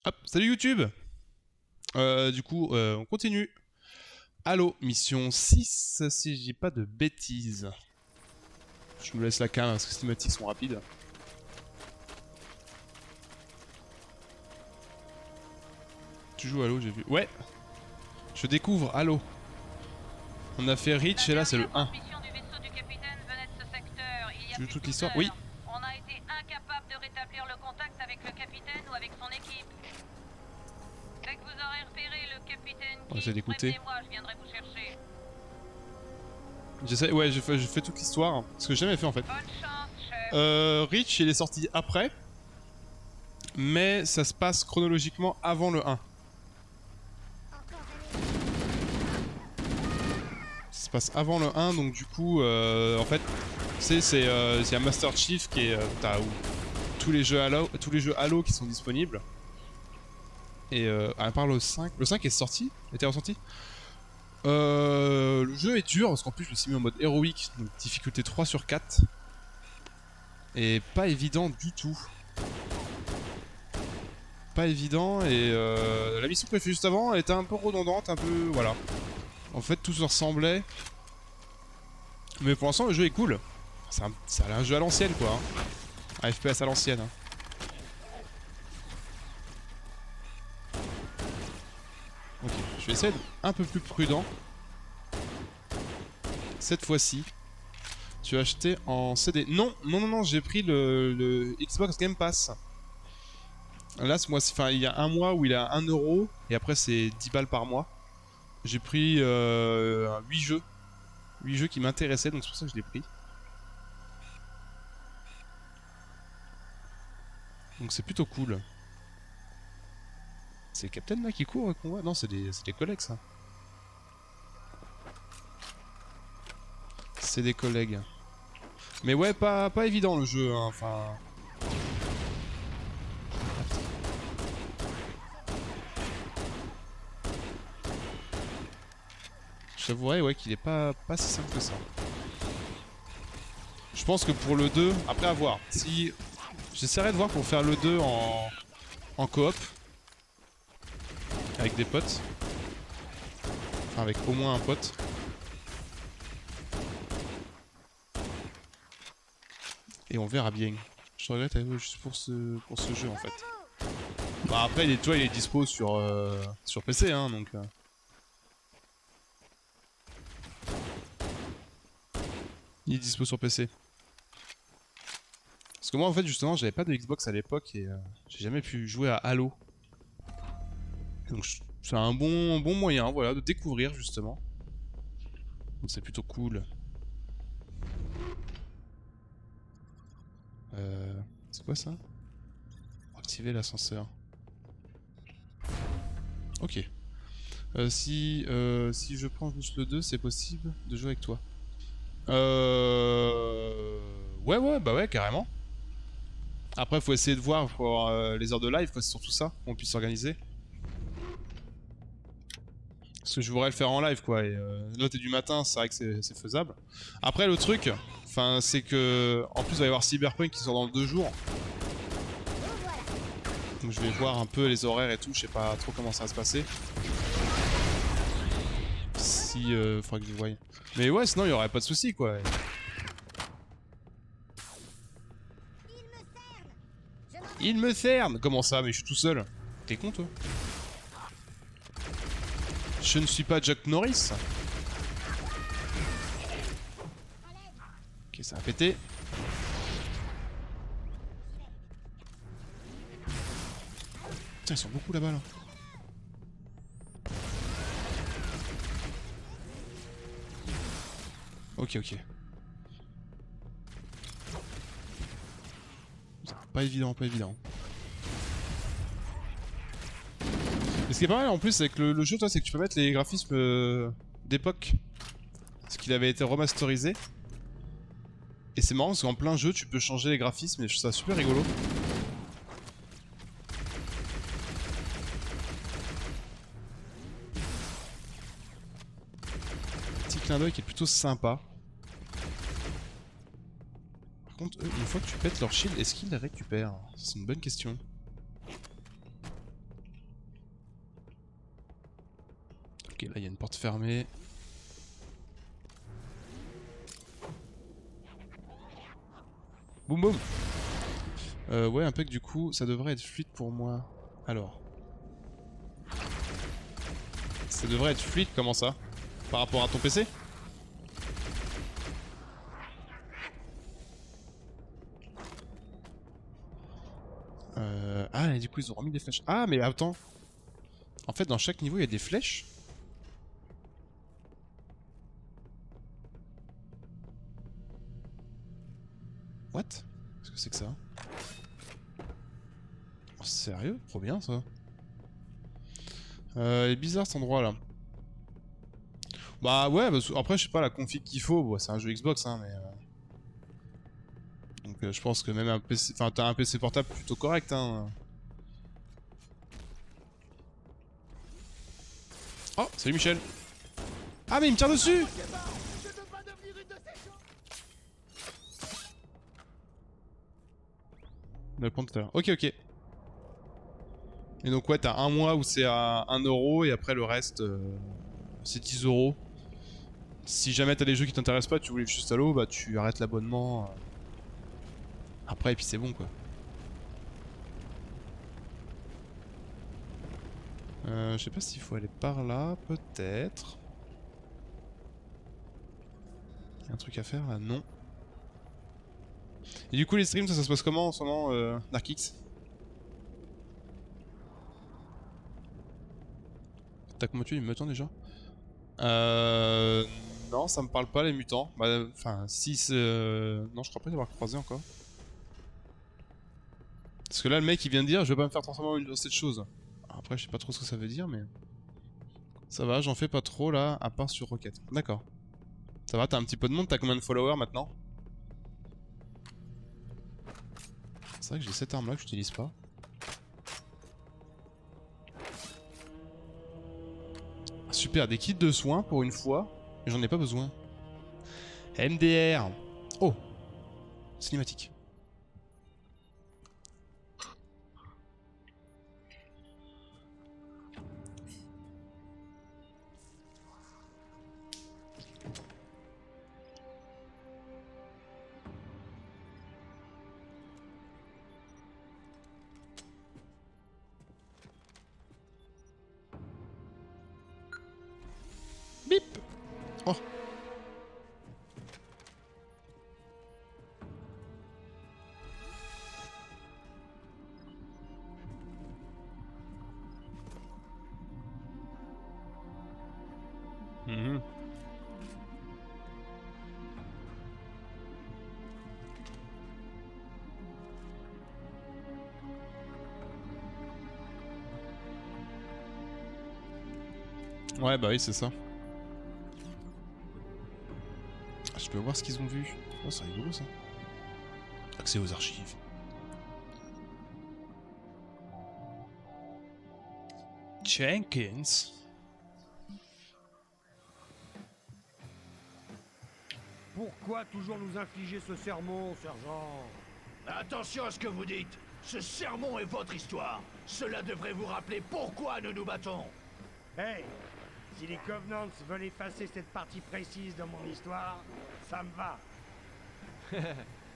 Hop, salut YouTube. Du coup, on continue. Halo, mission 6, si je dis pas de bêtises. Je me laisse la cam parce que les cinématiques sont rapides. Tu joues Halo, j'ai vu. Ouais, je découvre Halo. On a fait Reach et là c'est le 1. Tu veux toute l'histoire? Oui. On a été incapable de rétablir le contact avec le capitaine ou avec son équipe. Dès que vous aurez repéré le capitaine, On essaie d'écouter. moi, je viendrai vous chercher. J'essaie, ouais, je fais toute l'histoire. Ce que j'ai jamais fait en fait. Bonne chance, chef. Reach, il est sorti après. Mais ça se passe chronologiquement avant le 1. Ça se passe avant le 1, donc du coup, en fait, c'est un Master Chief qui est t'as tous les jeux Halo qui sont disponibles. Et à part le 5, le 5 est sorti, était ressorti. Le jeu est dur parce qu'en plus je me suis mis en mode héroïque, donc difficulté 3 sur 4. Et pas évident du tout. Pas évident et la mission que j'ai fait juste avant elle était un peu redondante, un peu voilà. En fait tout se ressemblait. Mais pour l'instant le jeu est cool. C'est un jeu à l'ancienne quoi. Hein. Un FPS à l'ancienne. Hein. Ok, je vais essayer d'être un peu plus prudent. Cette fois-ci. Tu as acheté en CD. Non, non, non, non, j'ai pris le Xbox Game Pass. Là, il y a un mois où il est à 1€ et après c'est 10 balles par mois. J'ai pris 8 jeux. 8 jeux qui m'intéressaient, donc c'est pour ça que je l'ai pris. Donc c'est plutôt cool. C'est Captain là qui court qu'on voit? Non, c'est des collègues ça. C'est des collègues. Mais ouais, pas évident le jeu, hein. Enfin... Je t'avouerais ouais, qu'il est pas si simple que ça. Je pense que pour le 2, après à voir. Si... J'essaierai de voir pour faire le 2 en coop. Avec des potes. Enfin avec au moins un pote. Et on verra bien. Je regrette juste pour ce jeu en fait. Bah après il est dispo sur PC hein donc. Il est dispo sur PC. Parce que moi en fait justement j'avais pas de Xbox à l'époque et j'ai jamais pu jouer à Halo. Donc c'est un bon moyen voilà de découvrir justement. Donc c'est plutôt cool. C'est quoi ça? Activer l'ascenseur. Ok. Si je prends juste le 2, c'est possible de jouer avec toi. Ouais, bah ouais, carrément. Après, faut essayer de voir pour les heures de live, quoi, c'est surtout ça, qu'on puisse s'organiser. Parce que je voudrais le faire en live, quoi. Et là, t'es du matin, c'est vrai que c'est faisable. Après, le truc, enfin, c'est que. En plus, il va y avoir Cyberpunk qui sort dans 2 jours. Donc, je vais voir un peu les horaires et tout, je sais pas trop comment ça va se passer. Si. Faudrait que je voie. Mais ouais, sinon, il y aurait pas de soucis, quoi. Il me cerne! Comment ça? Mais je suis tout seul. T'es con, toi? Je ne suis pas Jack Norris. Ok, ça a pété. Putain, ils sont beaucoup là-bas, là. Ok. Pas évident. Mais ce qui est pas mal en plus avec le jeu, toi, c'est que tu peux mettre les graphismes d'époque. Parce qu'il avait été remasterisé. Et c'est marrant parce qu'en plein jeu, tu peux changer les graphismes et je trouve ça super rigolo. Petit clin d'œil qui est plutôt sympa. Par contre, eux, une fois que tu pètes leur shield, est-ce qu'ils les récupèrent? C'est une bonne question. là il y a une porte fermée. Boum boum. Ouais, impec, du coup, ça devrait être fluide pour moi. Alors. Ça devrait être fluide, comment ça? Par rapport à ton PC? Ah, et du coup, ils ont remis des flèches. Ah, mais attends. En fait, dans chaque niveau, il y a des flèches. What? Qu'est-ce que c'est que ça? Oh, sérieux? Trop bien, ça. Il est bizarre cet endroit là. Bah ouais, bah, après je sais pas la config qu'il faut, bon, c'est un jeu Xbox hein, mais donc je pense que même un PC, enfin t'as un PC portable plutôt correct hein. Oh, salut Michel. Ah mais il me tire dessus. On va le prendre tout à l'heure. Ok, ok. Et donc ouais, t'as un mois où c'est à 1 euro et après le reste c'est 10 euros. Si jamais t'as des jeux qui t'intéressent pas, tu voulais juste à l'eau, bah tu arrêtes l'abonnement. Après et puis c'est bon quoi. Je sais pas s'il faut aller par là, peut-être. Il y a un truc à faire là, non. Et du coup les streams ça se passe comment en ce moment, Darkix? T'as combattu les mutants déjà? Non, ça me parle pas les mutants. Bah, enfin, si c'est. Non, je crois pas y avoir croisé encore. Parce que là, le mec il vient de dire je vais pas me faire transformer en cette chose. Après, je sais pas trop ce que ça veut dire, mais. Ça va, j'en fais pas trop là, à part sur Rocket. D'accord. Ça va, t'as un petit peu de monde, t'as combien de followers maintenant? C'est vrai que j'ai cette arme là que j'utilise pas. Super, des kits de soins pour une fois. Mais j'en ai pas besoin. MDR. Oh, cinématique. Bip. Oh. Mhm. Ouais, bah oui, c'est ça. Ah, je peux voir ce qu'ils ont vu. Oh, c'est rigolo ça. Accès aux archives. Jenkins. Pourquoi toujours nous infliger ce sermon, sergent? Attention à ce que vous dites. Ce sermon est votre histoire. Cela devrait vous rappeler pourquoi nous nous battons. Hey, si les Covenants veulent effacer cette partie précise de mon histoire, ça me va.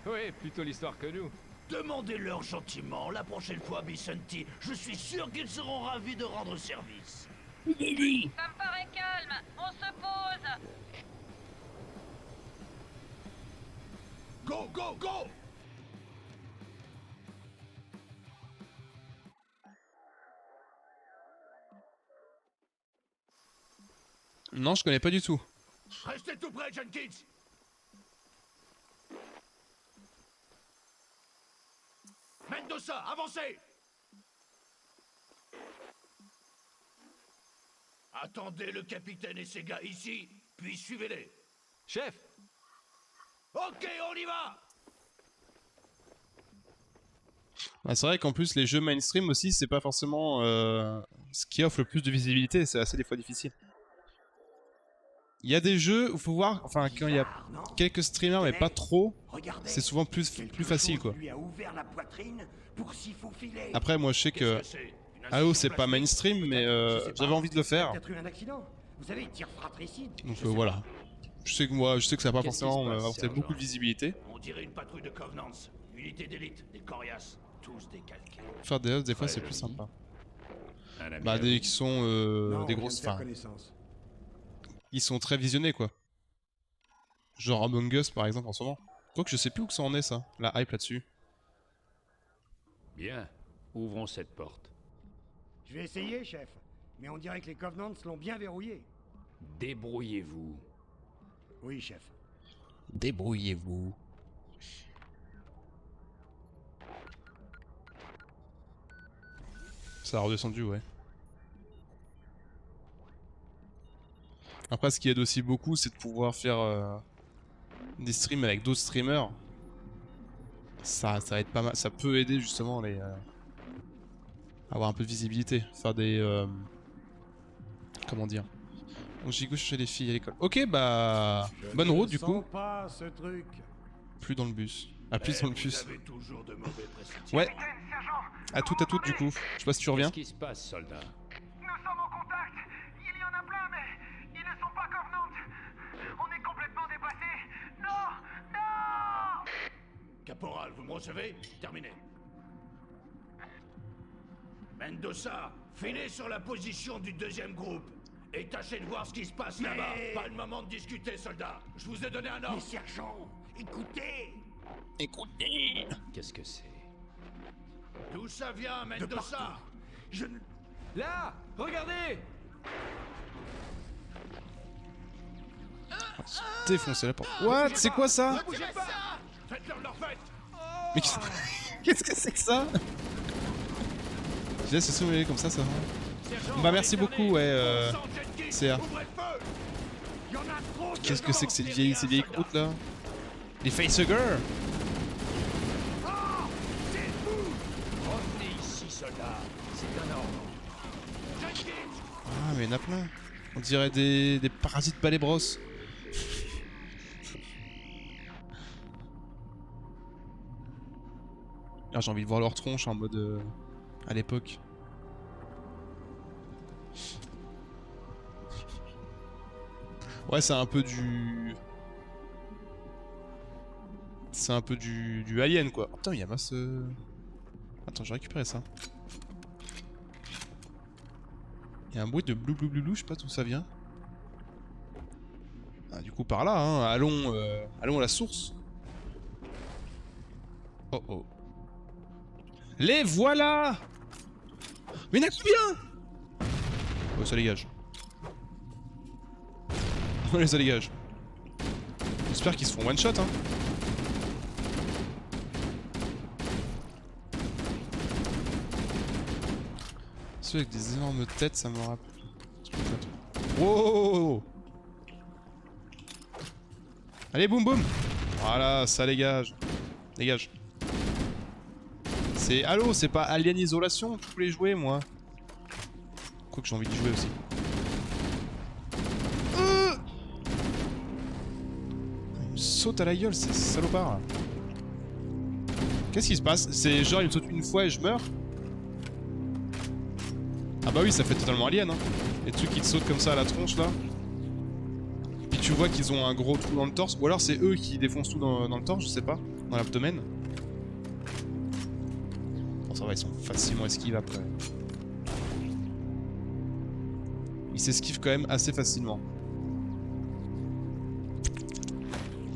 Oui, plutôt l'histoire que nous. Demandez-leur gentiment la prochaine fois, Bisanti. Je suis sûr qu'ils seront ravis de rendre service. Ça me paraît calme. On se pose. Go, go, go! Non, je connais pas du tout. Restez tout près, Jenkins! Mendoza, avancez! Attendez le capitaine et ses gars ici, puis suivez-les. Chef! Ok, on y va! Bah, c'est vrai qu'en plus, les jeux mainstream aussi, c'est pas forcément ce qui offre le plus de visibilité, c'est assez des fois difficile. Il y a des jeux où il faut voir, enfin, quand il y a quelques streamers, mais pas trop, c'est souvent plus facile quoi. Après, moi je sais que Halo c'est pas mainstream, mais j'avais envie de le faire. Peut-être eu un accident. Vous savez, ils tirent fratricide. Donc Je sais voilà. Je sais que ça va pas Qu'est-ce qui forcément se passe, apporter sergent beaucoup de visibilité. On dirait une patrouille de Covenants. Unité d'élite, des coriaces, tous décalqués. Faire des hosts, des fois, Ouais, c'est plus oui. sympa. Un ami Bah, à des vous. qui sont Non, des on vient grosses. de faire Enfin, connaissance. ils sont très visionnés, quoi. Genre Among Us, par exemple, en ce moment. Quoique, je sais plus où que ça en est, ça. La hype là-dessus. Bien, ouvrons cette porte. Je vais essayer, chef. Mais on dirait que les Covenants l'ont bien verrouillé. Débrouillez-vous. Oui, chef. Débrouillez-vous. Ça a redescendu, ouais. Après, ce qui aide aussi beaucoup, c'est de pouvoir faire des streams avec d'autres streamers. Ça aide pas mal. Ça peut aider justement les à avoir un peu de visibilité. Faire des comment dire. Donc j'ai go chercher les filles à l'école. Ok, bah bonne route du coup. Pas ce truc. Plus dans le bus. Ah, plus Eh, dans le vous bus. avez toujours de mauvais pressentiments. Ouais. À tout du coup. Je sais pas si tu reviens. Qu'est-ce qui se passe, soldat? Nous sommes en contact. Il y en a plein, mais ils ne sont pas Covenant. On est complètement dépassés. Non, non. Caporal, vous me recevez? Terminé. Mendoza, filez sur la position du deuxième groupe. Et tâchez de voir ce qui se passe Mais- là-bas. Pas le moment de discuter, soldat. Je vous ai donné un Mais ordre. sergent, écoutez. Écoutez. Qu'est-ce que c'est? D'où ça vient, De Mendoza? partout. Je ne... Là! Regardez! Défoncer la porte. What? C'est quoi ça? Bougez pas! Faites-leur leur fête! Mais qu'est-ce que c'est que ça? Je laisse se soulever comme ça va. Sergent, Bah, merci incarné, beaucoup, ouais, Vincent Jenkins, CA. ouvrez le feu! Il y en a trop. Qu'est-ce que c'est que ces C'est vieilles rien, croûtes là? Les facehuggers? Revenez ici, soldat. C'est un ordre. Jenkins! Ah, mais il y en a plein. On dirait des parasites balai brosse. Ah, j'ai envie de voir leur tronche en mode à l'époque. Ouais, c'est un peu du. C'est un peu du alien quoi. Oh, putain, il y a masse. Attends, j'ai récupéré ça. Il y a un bruit de blou blou blou blou, je sais pas d'où ça vient. Ah, du coup, par là, hein. Allons à la source. Oh oh. Les voilà! Mais il y en a combien? Oh, ça dégage. Allez, ça dégage. J'espère qu'ils se font one shot, hein. Ceux avec des énormes têtes, ça me rappelle. Wow! Allez, boum boum! Voilà, ça dégage. Dégage. C'est... Allô, c'est pas Alien Isolation que je voulais jouer, moi. Quoique j'ai envie d'y jouer aussi. Il me saute à la gueule, c'est salopard, là. Qu'est-ce qui se passe? C'est genre, il me saute une fois et je meurs? Ah bah oui, ça fait totalement Alien, hein. Les trucs qui te sautent comme ça à la tronche, là. Puis tu vois qu'ils ont un gros trou dans le torse. Ou alors c'est eux qui défoncent tout dans le torse, je sais pas. Dans l'abdomen. Bon, ça va, ils sont facilement esquives après. Ils s'esquivent quand même assez facilement.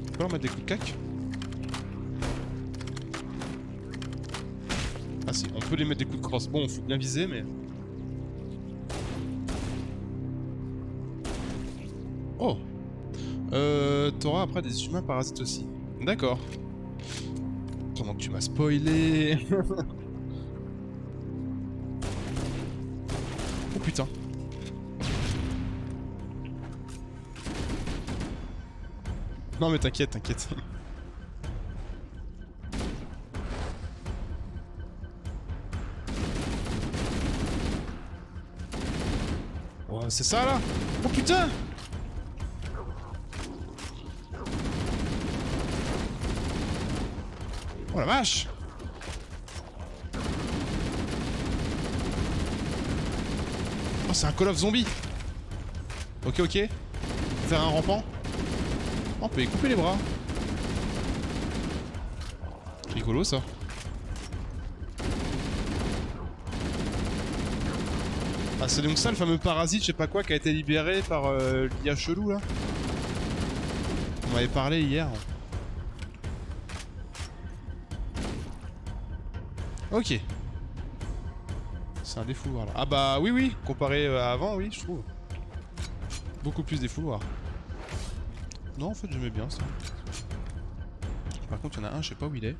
On peut leur mettre des coups de cac? Ah si, on peut les mettre des coups de crosse. Bon, faut bien viser, mais... Oh! T'auras après des humains parasites aussi. D'accord. Comment que tu m'as spoilé? Oh putain. Non mais t'inquiète, t'inquiète. Oh, c'est ça là? Oh putain! Oh la vache! Oh, c'est un Call of Zombie! Ok, ok. Faire un rampant. Oh, on peut y couper les bras. Rigolo ça. Ah, c'est donc ça le fameux parasite, je sais pas quoi, qui a été libéré par l'IA chelou là. On m'avait parlé hier. Ok. C'est un défouloir là. Ah bah oui, oui, comparé à avant, oui, je trouve. Beaucoup plus défouloir. Non, en fait, j'aimais bien ça. Par contre, il y en a un, je sais pas où il est.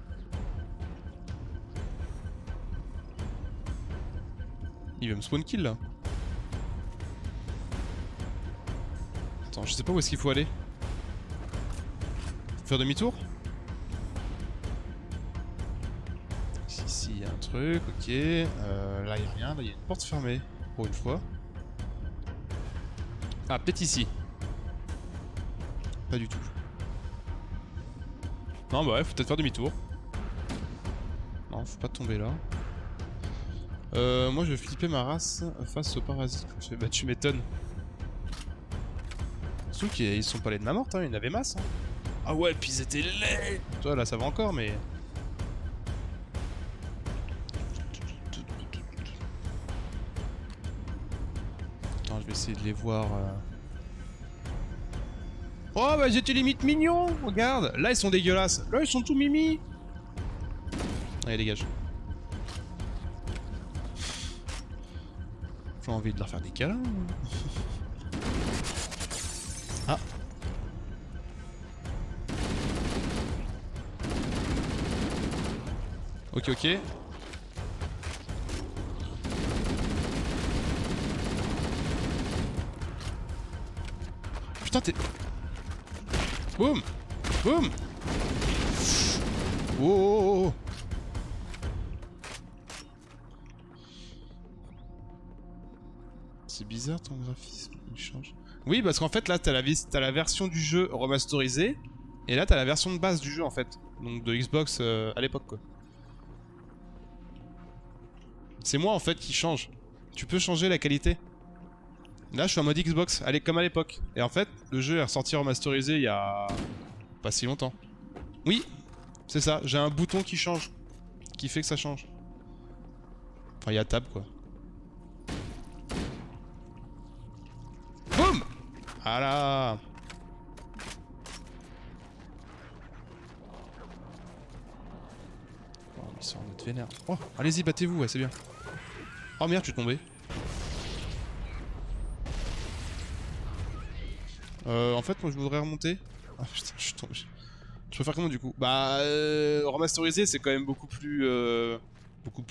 Il va me spawn kill là. Attends, je sais pas où est-ce qu'il faut aller. Faire demi-tour? Ici, il y a un truc, ok. Là, il y a rien. Là, il y a une porte fermée. Pour une fois. Ah, peut-être ici. Pas du tout. Non, bah ouais, faut peut-être faire demi-tour. Non, faut pas tomber là. Moi, je vais flipper ma race face au parasite. Bah, tu m'étonnes. Surtout qu'ils sont pas les de ma morte, hein. Il y en avait masse. Hein. Ah ouais, puis ils étaient laids. Toi, là, ça va encore, mais... Attends, je vais essayer de les voir... Oh bah j'étais limite mignon, regarde. Là ils sont dégueulasses. Là ils sont tout mimi. Allez dégage. J'ai envie de leur faire des câlins. Ah. Ok ok. Putain t'es... Boum! Boum! Oh, oh, oh. C'est bizarre ton graphisme, il change. Oui, parce qu'en fait là t'as la version du jeu remasterisée, et là t'as la version de base du jeu en fait. Donc de Xbox à l'époque quoi. C'est moi en fait qui change. Tu peux changer la qualité. Là je suis en mode Xbox, allez comme à l'époque. Et en fait, le jeu est ressorti remasterisé il y a... pas si longtemps. Oui, c'est ça, j'ai un bouton qui change. Qui fait que ça change. Enfin, il y a tab quoi. Boum! Voilà. Oh, ils sont en mode vénère. Oh, allez-y, battez-vous, ouais, c'est bien. Oh merde, je suis tombé. En fait, moi je voudrais remonter. Ah putain, je suis tombé. Je peux faire comment du coup? Bah, remasterisé, c'est quand même beaucoup plus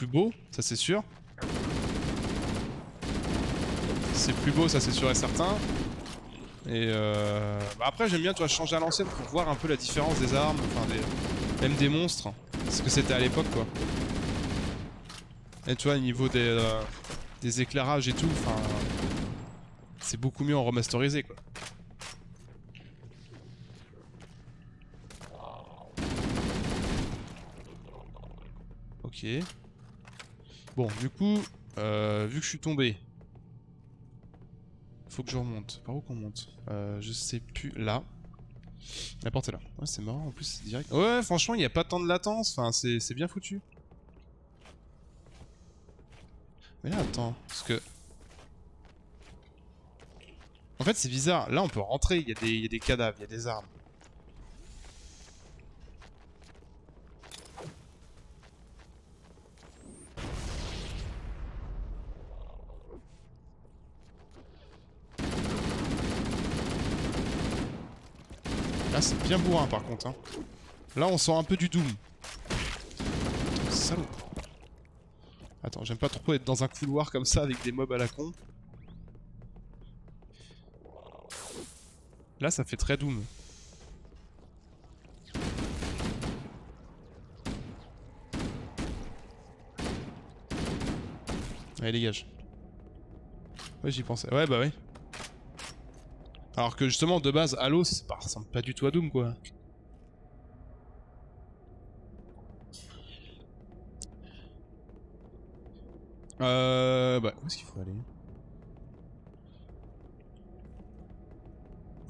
beau, ça c'est sûr. C'est plus beau, ça c'est sûr et certain. Et bah après, j'aime bien, tu vois, changer à l'ancienne pour voir un peu la différence des armes, enfin même des monstres. Ce que c'était à l'époque, quoi. Et tu vois, au niveau des éclairages et tout, enfin, c'est beaucoup mieux en remasterisé, quoi. Ok. Bon, du coup, vu que je suis tombé, faut que je remonte. Par où qu'on monte? Je sais plus. Là. La porte est là. Ouais, c'est marrant, en plus, c'est direct. Ouais, franchement, il n'y a pas tant de latence. Enfin, c'est bien foutu. Mais là, attends, parce que... En fait, c'est bizarre. Là, on peut rentrer. Il y a des cadavres, il y a des armes. Là, c'est bien bourrin, par contre. Hein. Là, on sent un peu du Doom. Salaud. Attends, j'aime pas trop être dans un couloir comme ça avec des mobs à la con. Là, ça fait très Doom. Allez, dégage. Ouais, j'y pensais. Ouais, bah ouais. Alors que justement, de base, Halo, ça ressemble pas du tout à Doom, quoi. Bah, où est-ce qu'il faut aller?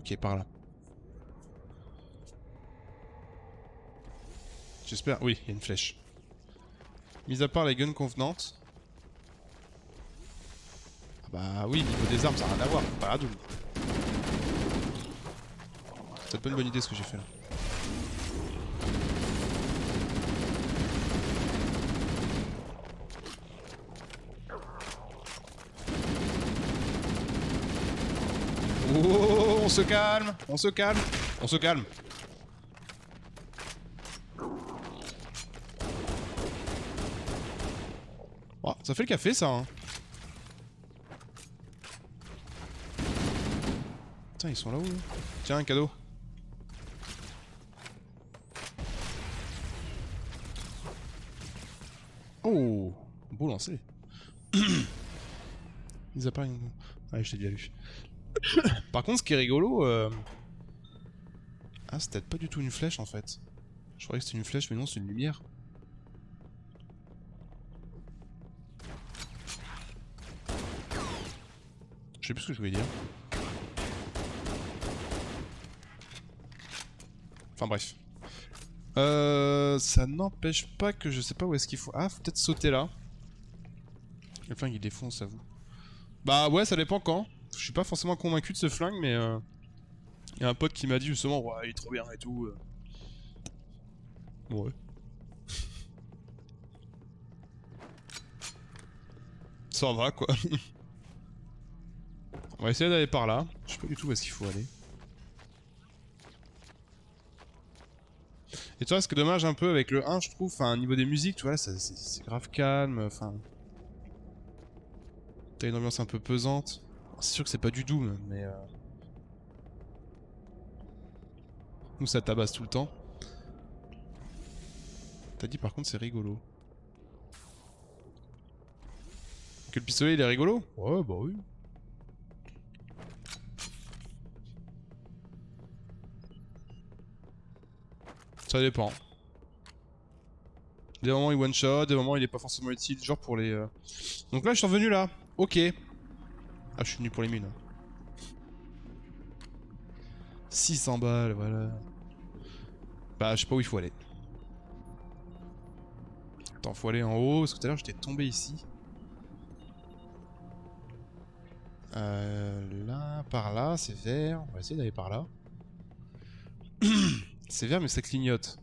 Ok, par là. J'espère... Oui, il y a une flèche. Mis à part les guns convenantes... Ah bah oui, niveau des armes, ça n'a rien à voir. Pas la double. C'est peut-être pas une bonne idée ce que j'ai fait là. Oh, on se calme, on se calme, on se calme. Oh, ça fait le café ça hein. Putain ils sont là où eux? Tiens un cadeau. Oh, beau lancer. Ils a pas une... Ouais je t'ai déjà lu. Par contre ce qui est rigolo... Ah c'est peut-être pas du tout une flèche en fait. Je croyais que c'était une flèche mais non c'est une lumière. Je sais plus ce que je voulais dire. Enfin bref. Ça n'empêche pas que je sais pas où est-ce qu'il faut... Ah, faut peut-être sauter là. Le flingue il défonce, à vous. Bah ouais, ça dépend quand. Je suis pas forcément convaincu de ce flingue, mais... y a un pote qui m'a dit justement, ouais, il est trop bien et tout. Ouais. Ça va quoi. On va essayer d'aller par là. Je sais pas du tout où est-ce qu'il faut aller. Et tu vois, ce qui est dommage un peu avec le 1, je trouve, enfin, au niveau des musiques, tu vois, c'est grave calme, enfin... T'as une ambiance un peu pesante. C'est sûr que c'est pas du Doom, mais... Nous, ça tabasse tout le temps. T'as dit, par contre, c'est rigolo. Que le pistolet, il est rigolo? Ouais, bah oui. Ça dépend. Des moments il one shot, des moments il est pas forcément utile, genre pour les... Donc là je suis revenu là, ok. Ah je suis venu pour les mines. 600 balles, voilà. Bah je sais pas où il faut aller. Attends, faut aller en haut, parce que tout à l'heure j'étais tombé ici. Là, par là, c'est vert, on va essayer d'aller par là. C'est vert mais ça clignote.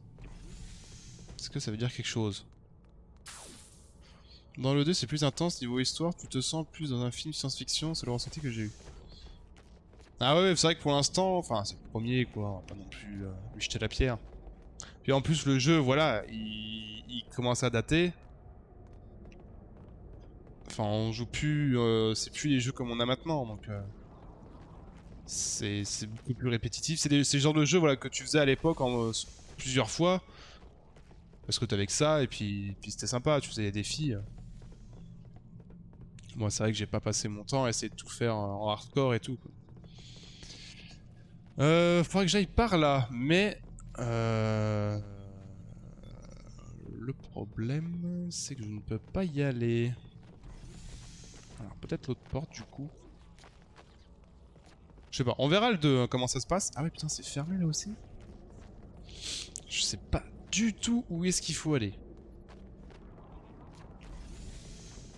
Est-ce que ça veut dire quelque chose? Dans le 2 c'est plus intense niveau histoire, tu te sens plus dans un film science-fiction, c'est le ressenti que j'ai eu. Ah ouais, c'est vrai que pour l'instant, enfin c'est le premier quoi, on va pas non plus lui jeter la pierre. Puis en plus le jeu, voilà, il commence à dater. Enfin on joue plus, c'est plus les jeux comme on a maintenant, donc... c'est beaucoup plus répétitif, c'est le genre de jeu voilà, que tu faisais à l'époque plusieurs fois. Parce que t'avais que ça, et puis c'était sympa, tu faisais des défis. Moi c'est vrai que j'ai pas passé mon temps à essayer de tout faire en hardcore et tout. Quoi. Faudrait que j'aille par là, mais... Le problème, c'est que je ne peux pas y aller. Alors peut-être l'autre porte du coup. Je sais pas, on verra le 2, hein, comment ça se passe. Ah ouais putain c'est fermé là aussi. Je sais pas du tout où est-ce qu'il faut aller.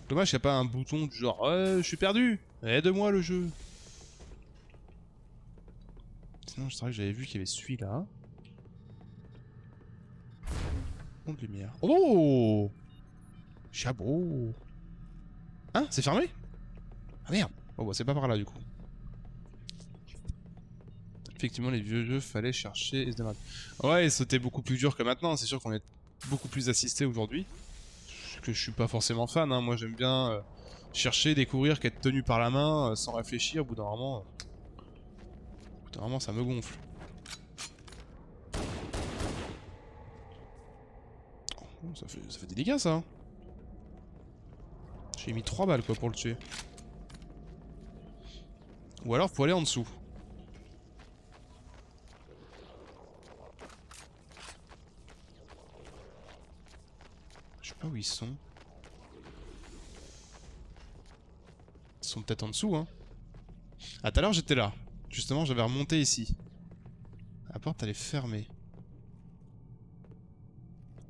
Dommage qu'il n'y a pas un bouton du genre je suis perdu, aide-moi le jeu. Sinon c'est vrai que j'avais vu qu'il y avait celui-là. Pont de lumière. Oh Chabot. Hein, c'est fermé? Ah merde. Oh bah c'est pas par là du coup. Effectivement les vieux jeux fallait chercher et se démarrer. Ouais c'était beaucoup plus dur que maintenant, c'est sûr qu'on est beaucoup plus assisté aujourd'hui. Que je suis pas forcément fan, hein. Moi j'aime bien chercher, découvrir, qu'être tenu par la main sans réfléchir, au bout d'un moment ça me gonfle. Oh, ça fait des dégâts ça. J'ai mis 3 balles quoi pour le tuer. Ou alors faut aller en dessous. Je sais pas où ils sont. Ils sont peut-être en dessous, hein. Ah, tout à l'heure j'étais là. Justement, j'avais remonté ici. La porte, elle est fermée.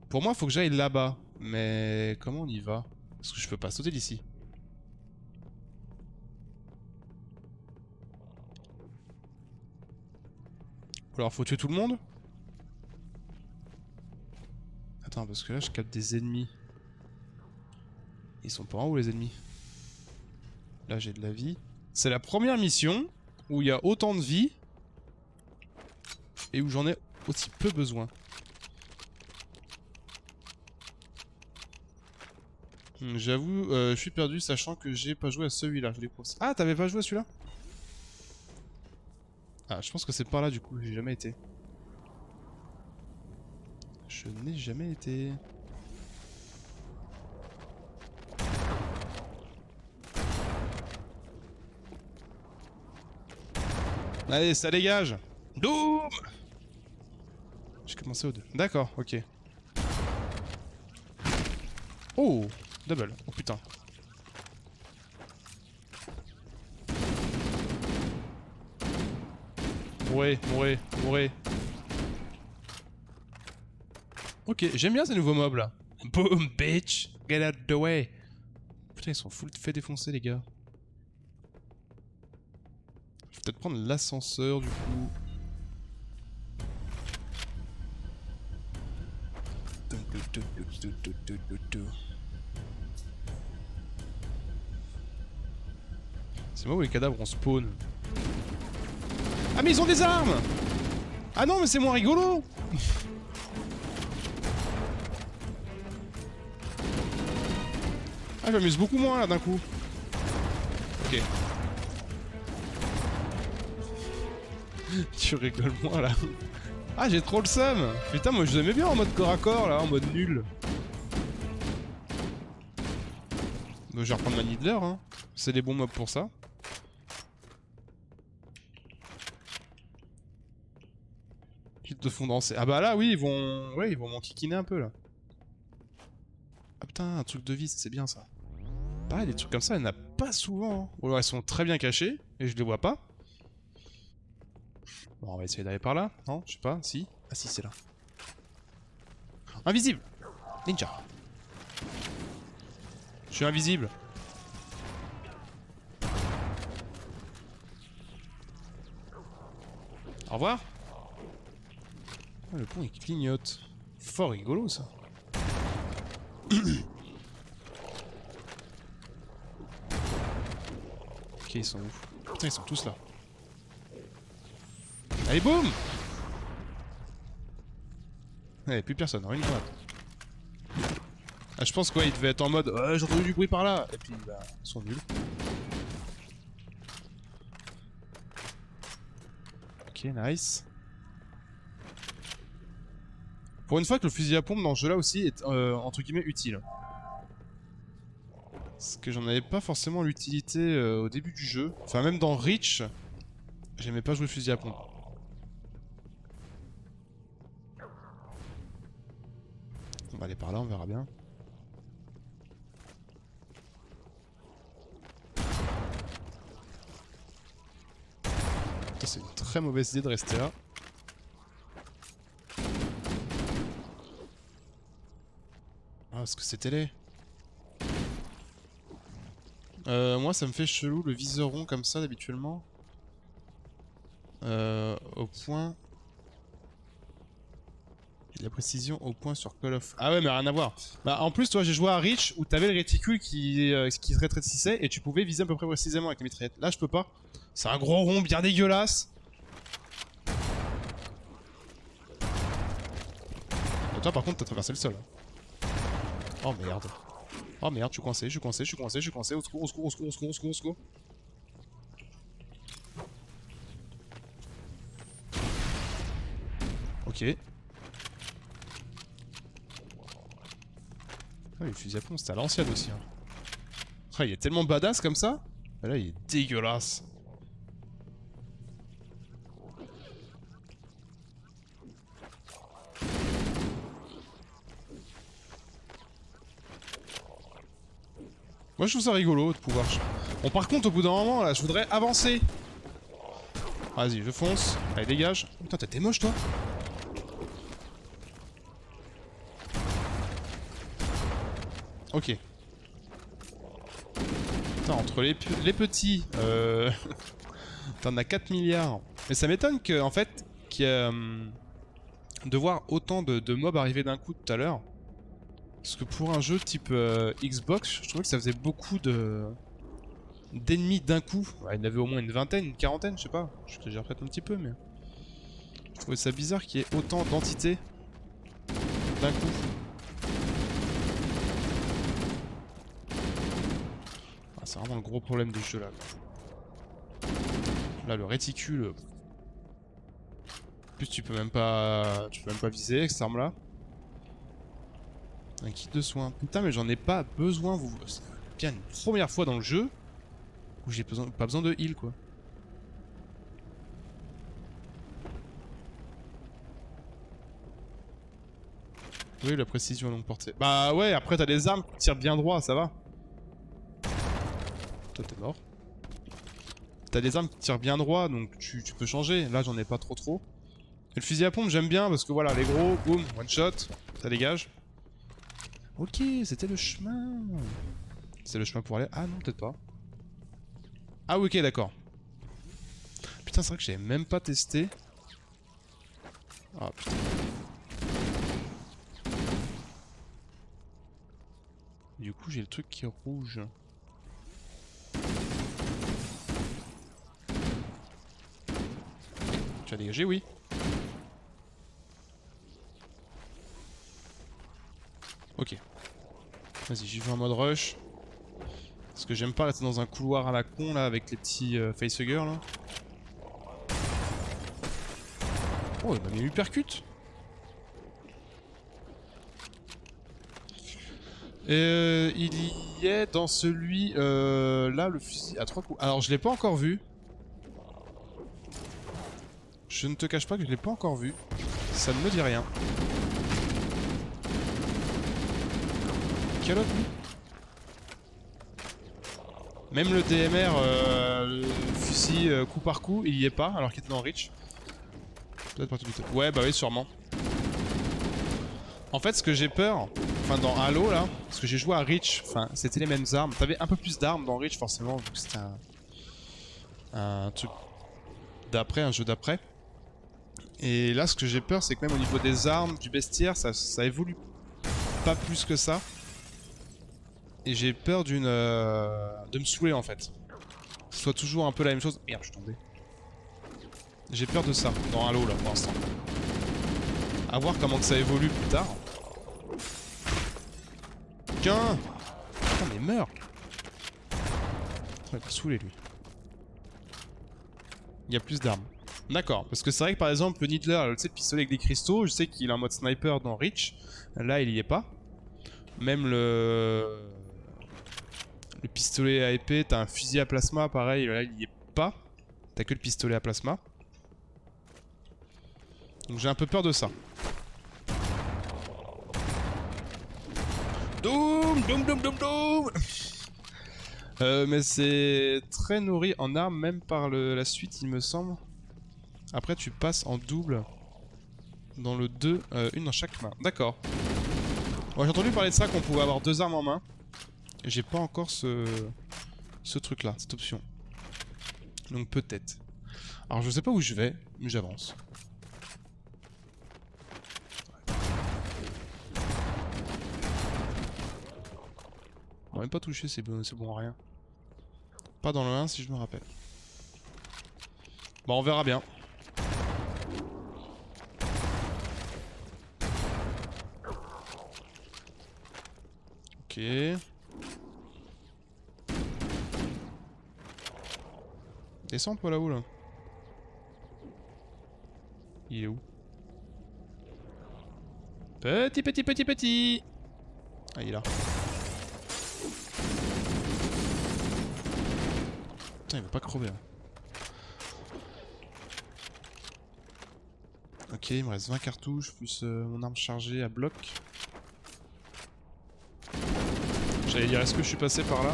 Pour moi, faut que j'aille là-bas. Mais comment on y va? Parce que je peux pas sauter d'ici. Alors, faut tuer tout le monde? Attends, parce que là, je capte des ennemis. Ils sont pas en haut, les ennemis. Là, j'ai de la vie. C'est la première mission où il y a autant de vie et où j'en ai aussi peu besoin. J'avoue, je suis perdu sachant que j'ai pas joué à celui-là. Ah, t'avais pas joué à celui-là? Ah, je pense que c'est par là du coup, j'ai jamais été. Je n'ai jamais été. Allez, ça dégage! Doom! J'ai commencé au 2. D'accord, ok. Oh! Double. Oh putain. Mourez. Ok, j'aime bien ces nouveaux mobs là. Boom, bitch! Get out the way! Putain, ils sont full fait défoncer les gars. Je vais peut-être prendre l'ascenseur du coup. C'est moi où les cadavres on spawn. Ah mais ils ont des armes! Ah non mais c'est moins rigolo! Ah je m'amuse beaucoup moins là d'un coup. Ok. Tu rigoles moins là. Ah j'ai trop le seum. Putain moi je l'aimais bien en mode corps à corps là, en mode nul. Donc, je vais reprendre ma Needler hein. C'est les bons mobs pour ça. Ils te font danser. Ah bah là oui ils vont. Ouais ils vont m'enquiquiner un peu là. Ah putain un truc de vis c'est bien ça. Pareil des trucs comme ça il n'y en a pas souvent. Hein. Ou alors ils sont très bien cachés et je les vois pas. Bon, on va essayer d'aller par là. Non, je sais pas. Si. Ah si, c'est là. Invisible. Ninja. Je suis invisible. Au revoir. Ah, le pont il clignote. Fort rigolo ça. Ok, ils sont où? Putain, ils sont tous là. Allez, boum! Ouais, plus personne, rien grenade. Ah, je pense quoi, il devait être en mode j'ai entendu du bruit par là! Et puis, bah, ils sont nuls. Ok, nice. Pour une fois que le fusil à pompe dans ce jeu-là aussi est entre guillemets utile. Parce que j'en avais pas forcément l'utilité au début du jeu. Enfin, même dans Reach, j'aimais pas jouer fusil à pompe. On va aller par là, on verra bien. C'est une très mauvaise idée de rester là. Ah, parce que c'est télé. Moi ça me fait chelou le viseur rond comme ça d'habituellement. Au point... La précision au point sur Call of... Ah ouais mais rien à voir. Bah en plus toi j'ai joué à Reach où t'avais le réticule qui se rétrécissait et tu pouvais viser à peu près précisément avec les mitraillettes. Là je peux pas. C'est un gros rond bien dégueulasse. Et toi par contre t'as traversé le sol. Oh merde. Oh merde, je suis coincé. Au secours. Ok. Ah, le fusil à pompe, c'était à l'ancienne aussi. Hein. Ah, il est tellement badass comme ça. Ah, là, il est dégueulasse. Moi, je trouve ça rigolo de pouvoir... Bon, par contre, au bout d'un moment, là, je voudrais avancer. Vas-y, je fonce. Allez, dégage. Putain, t'es moche, toi. Ok. Putain, entre les petits... T'en as 4 milliards. Mais ça m'étonne que, en fait, qu'il y a... de voir autant de mobs arriver d'un coup tout à l'heure. Parce que pour un jeu type Xbox, je trouvais que ça faisait beaucoup d'ennemis d'un coup. Ouais, il y en avait au moins une vingtaine, une quarantaine, je sais pas. Je exagère peut-être un petit peu, mais... Je trouvais ça bizarre qu'il y ait autant d'entités d'un coup. Ah, c'est vraiment le gros problème du jeu là. Là, le réticule... En plus, tu peux même pas viser avec cette arme-là. Un kit de soins. Putain, mais j'en ai pas besoin, vous. C'est bien une première fois dans le jeu où j'ai pas besoin de heal, quoi. Oui, la précision à longue portée. Bah ouais, après t'as des armes qui tirent bien droit, ça va. Toi, t'es mort. T'as des armes qui tirent bien droit, donc tu peux changer. Là, j'en ai pas trop. Et le fusil à pompe, j'aime bien parce que voilà, les gros, boum, one shot, ça dégage. Ok, c'était le chemin. C'est le chemin pour aller... Ah non, peut-être pas. Ah oui, ok, d'accord. Putain, c'est vrai que j'avais même pas testé. Ah putain. Du coup, j'ai le truc qui est rouge. Tu as dégagé, oui. Ok. Vas-y, j'y vais en mode rush. Parce que j'aime pas rester dans un couloir à la con là avec les petits facehuggers là. Oh, il m'a mis uppercut. Il y est dans celui là, le fusil à 3 coups. Alors je l'ai pas encore vu. Je ne te cache pas que je l'ai pas encore vu. Ça ne me dit rien. Quel autre lui ? Même le DMR, le fusil coup par coup, il y est pas alors qu'il était dans Reach. Peut-être partie du top. Ouais, bah oui, sûrement. En fait, ce que j'ai peur, enfin dans Halo là, parce que j'ai joué à Reach, enfin c'était les mêmes armes. T'avais un peu plus d'armes dans Reach forcément, vu que c'était un truc d'après, un jeu d'après. Et là, ce que j'ai peur, c'est que même au niveau des armes, du bestiaire, ça évolue pas plus que ça. Et j'ai peur de me saouler en fait. Que ce soit toujours un peu la même chose. Merde, je suis tombé. J'ai peur de ça, dans Halo là pour l'instant. A voir comment que ça évolue plus tard. Tiens. Putain mais meurs. Il va saouler lui. Il y a plus d'armes. D'accord, parce que c'est vrai que par exemple le Needler, tu sais, le pistolet avec des cristaux, je sais qu'il est en mode sniper dans Reach. Là il y est pas. Même le pistolet à épée, t'as un fusil à plasma, pareil, là il y est pas. T'as que le pistolet à plasma. Donc j'ai un peu peur de ça. Doom, doom, doom, doom, doom. Mais c'est très nourri en armes, même par la suite il me semble. Après tu passes en double dans le 2, une dans chaque main. D'accord. Bon, j'ai entendu parler de ça, qu'on pouvait avoir 2 armes en main. J'ai pas encore ce truc là, cette option. Donc peut-être. Alors je sais pas où je vais, mais j'avance. On va même pas toucher, c'est bon à rien. Pas dans le 1 si je me rappelle. Bon, on verra bien. Ok. Descends un peu là-haut là. Il est où? Petit. Ah, il est là. Putain, il va pas crever là. Ok, il me reste 20 cartouches plus mon arme chargée à bloc. J'allais dire, est-ce que je suis passé par là?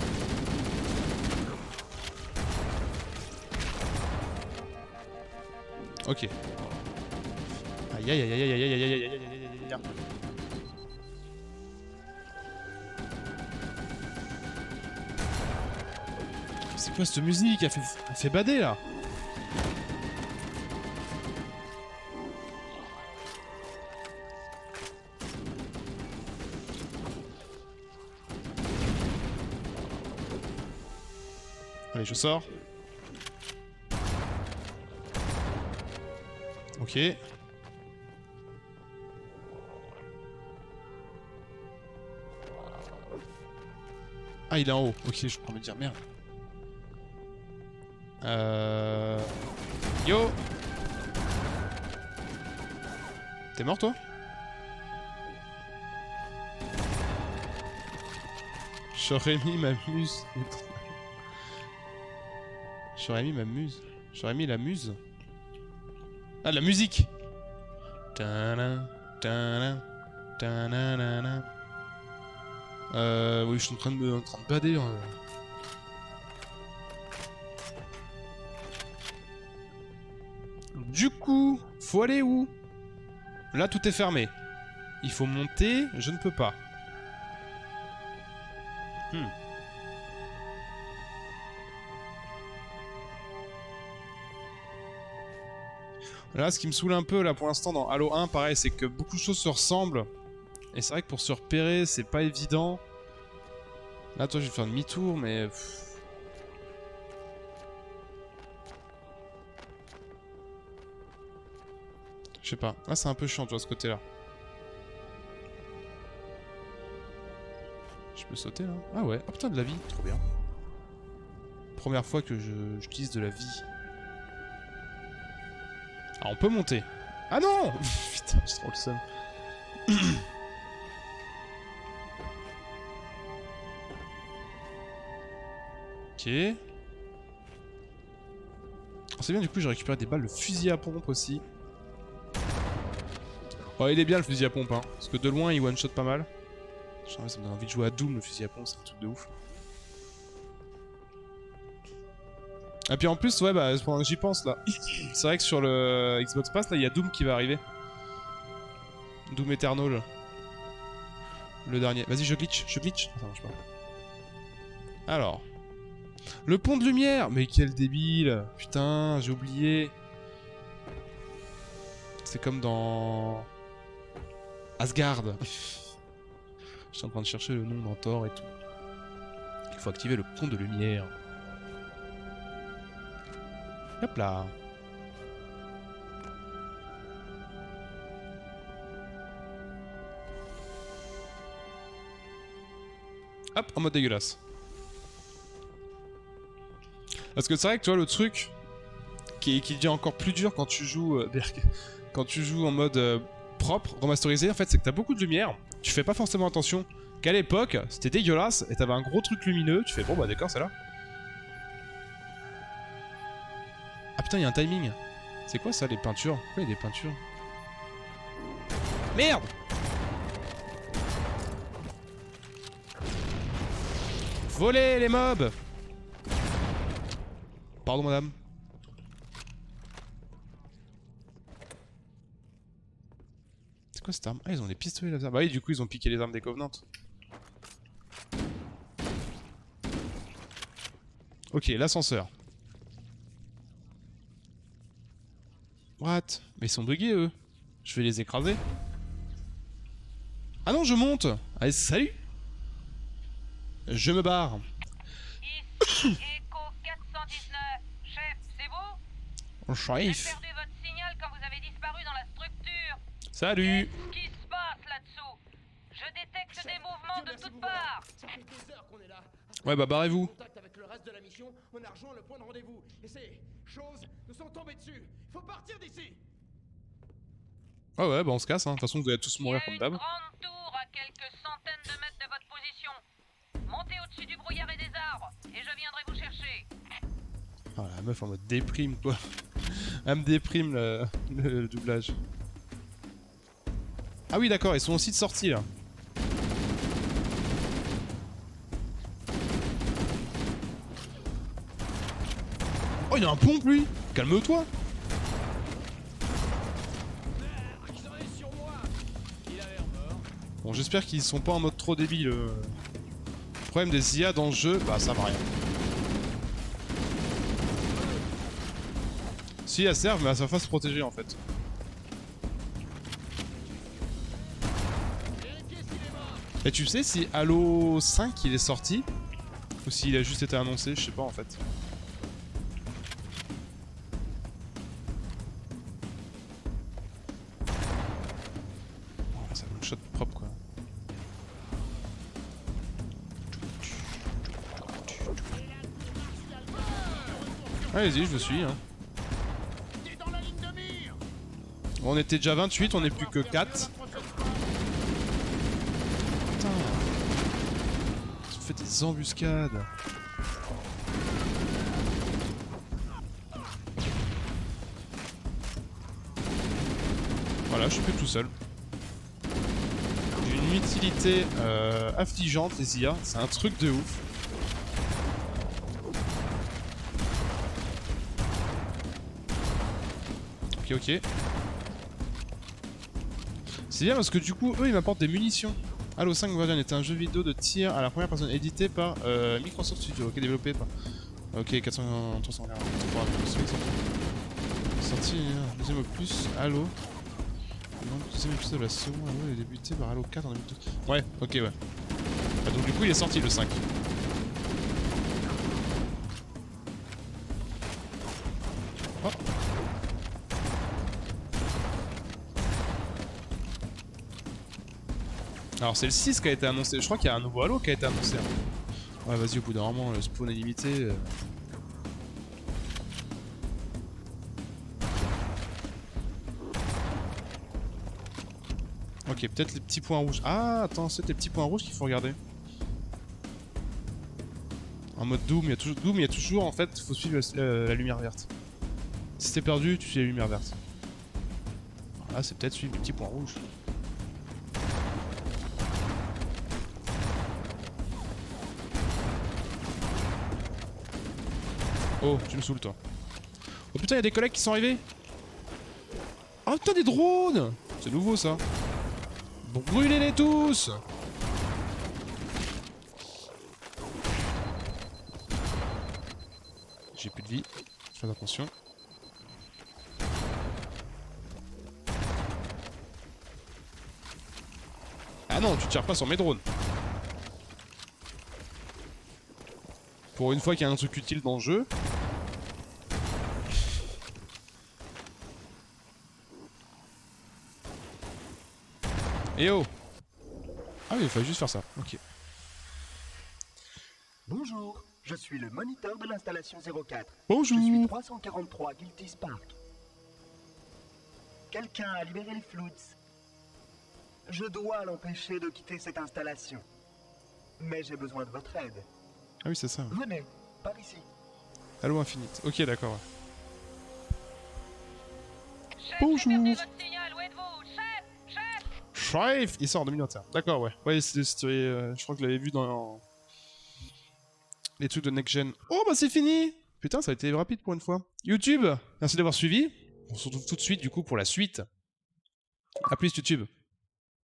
Ok. Aïe aïe aïe aïe aïe aïe aïe aïe aïe aïe aïe aïe. C'est quoi cette musique? Elle fait bader là. Allez, je sors. Ok. Ah, il est en haut. Ok, je crois me dire merde. Yo! T'es mort toi? J'aurais mis ma muse. J'aurais mis ma muse. J'aurais mis la muse. Ah, la musique! Tadam, tadam, tadam. Oui, je suis en train de bader. Du coup, faut aller où? Là, tout est fermé. Il faut monter, je ne peux pas. Là, ce qui me saoule un peu, là, pour l'instant, dans Halo 1, pareil, c'est que beaucoup de choses se ressemblent. Et c'est vrai que pour se repérer, c'est pas évident. Là, toi, je vais faire demi-tour, mais... Je sais pas. Là, c'est un peu chiant, tu vois, ce côté-là. Je peux sauter, là? Ah ouais. Oh putain, de la vie. Trop bien. Première fois que j'utilise de la vie. Ah, on peut monter. Ah non! Putain, j'ai trop le seum. Ok. C'est bien, du coup, j'ai récupéré des balles de fusil à pompe aussi. Oh, il est bien le fusil à pompe, hein. Parce que de loin, il one-shot pas mal. Ça me donne envie de jouer à Doom, le fusil à pompe, c'est un truc de ouf. Et puis en plus, ouais, bah, pendant que j'y pense là. C'est vrai que sur le Xbox Pass, là, il y a Doom qui va arriver. Doom Eternal. Le dernier. Vas-y, je glitch. Ah, ça marche pas. Alors. Le pont de lumière! Mais quel débile! Putain, j'ai oublié. C'est comme dans... Asgard. Je suis en train de chercher le nom dans Thor et tout. Il faut activer le pont de lumière. Hop là. Hop, en mode dégueulasse. Parce que c'est vrai que tu vois le truc qui devient encore plus dur quand tu joues en mode propre, remasterisé, en fait, c'est que t'as beaucoup de lumière, tu fais pas forcément attention qu'à l'époque, c'était dégueulasse et t'avais un gros truc lumineux, tu fais bon bah d'accord, c'est là. Ah putain, il y a un timing. C'est quoi ça, les peintures? Pourquoi il y a des peintures? Merde! Voler les mobs! Pardon madame. C'est quoi cette arme? Ah, ils ont des pistolets laser. Bah oui, du coup ils ont piqué les armes des Covenants. Ok, l'ascenseur. What? Mais ils sont buggés eux. Je vais les écraser. Ah non, je monte! Allez, salut! Je me barre. Ici Echo 419. Chef, c'est vous? J'ai Chef. perdu votre signal quand vous avez disparu dans la structure. Salut! Qu'est-ce qui se passe là-dessous? Je détecte des mouvements de toutes parts. Ça fait des heures qu'on est là. Ouais, bah barrez-vous. Contact avec le reste de la mission, on a rejoint le point de rendez-vous. Et ces choses nous sont tombées dessus. Faut partir d'ici. Ah ouais, bah on se casse, hein. De toute façon, vous allez tous mourir Il y comme a une d'hab. grande tour à quelques centaines de mètres de votre position. Montez au-dessus du brouillard et des arbres, et je viendrai vous chercher. Ah, la meuf en mode déprime, quoi. Elle me déprime le doublage. Ah oui, d'accord, ils sont aussi de sortie, là. Oh, il a un pompe, lui! Calme-toi! Bon, j'espère qu'ils sont pas en mode trop débile. Le problème des IA dans le jeu, bah ça va rien. Si, elles servent, mais elles savent pas se protéger en fait. Et tu sais si Halo 5 il est sorti ou s'il a juste été annoncé, je sais pas en fait. Oh, ça me shot propre quoi. Allez-y, je me suis. Hein. Bon, on était déjà 28, on est plus que 4. Putain. Ils ont fait des embuscades. Voilà, je suis plus tout seul. J'ai une utilité affligeante, les IA. C'est un truc de ouf. Ok, ok. C'est bien parce que du coup, eux, ils m'apportent des munitions. Halo 5 Guardian est un jeu vidéo de tir à la première personne édité par Microsoft Studio, ok, développé par... Ok, 343, sorti, deuxième opus, Halo. Le deuxième épisode de la seconde Halo est débuté par Halo 4 en 2012. Ouais, ok, ouais. Ah, donc du coup, il est sorti le 5. Oh. Alors c'est le 6 qui a été annoncé, je crois qu'il y a un nouveau Halo qui a été annoncé. Hein. Ouais vas-y au bout d'un moment, le spawn est limité. Ok, peut-être les petits points rouges. Ah attends, c'est les petits points rouges qu'il faut regarder. En mode Doom, il y a toujours en fait, faut suivre la lumière verte. Si t'es perdu, tu suis la lumière verte. Là c'est peut-être suivre les petits points rouges. Oh, tu me saoules toi. Oh putain, y'a des collègues qui sont arrivés. Oh putain, des drones. C'est nouveau ça. Bon, brûlez-les tous. J'ai plus de vie. Fais attention. Ah non, tu tires pas sur mes drones. Pour une fois qu'il y a un truc utile dans le jeu. Eh oh! Ah oui, il fallait juste faire ça, ok. Bonjour, je suis le moniteur de l'installation 04. Bonjour! Je suis 343 Guilty Spark. Quelqu'un a libéré les Floods. Je dois l'empêcher de quitter cette installation. Mais j'ai besoin de votre aide. Ah oui, c'est ça. Ouais. Venez, par ici. Halo Infinite. Ok, d'accord. Ouais. Chef, Bonjour. j'ai perdu votre signal, où êtes-vous? Chef! Shrive! Il sort en 2021. D'accord, ouais. Ouais, je crois que je l'avais vu dans les trucs de Next Gen. Oh, bah c'est fini! Putain, ça a été rapide pour une fois. YouTube, merci d'avoir suivi. On se retrouve tout de suite, du coup, pour la suite. A plus, YouTube.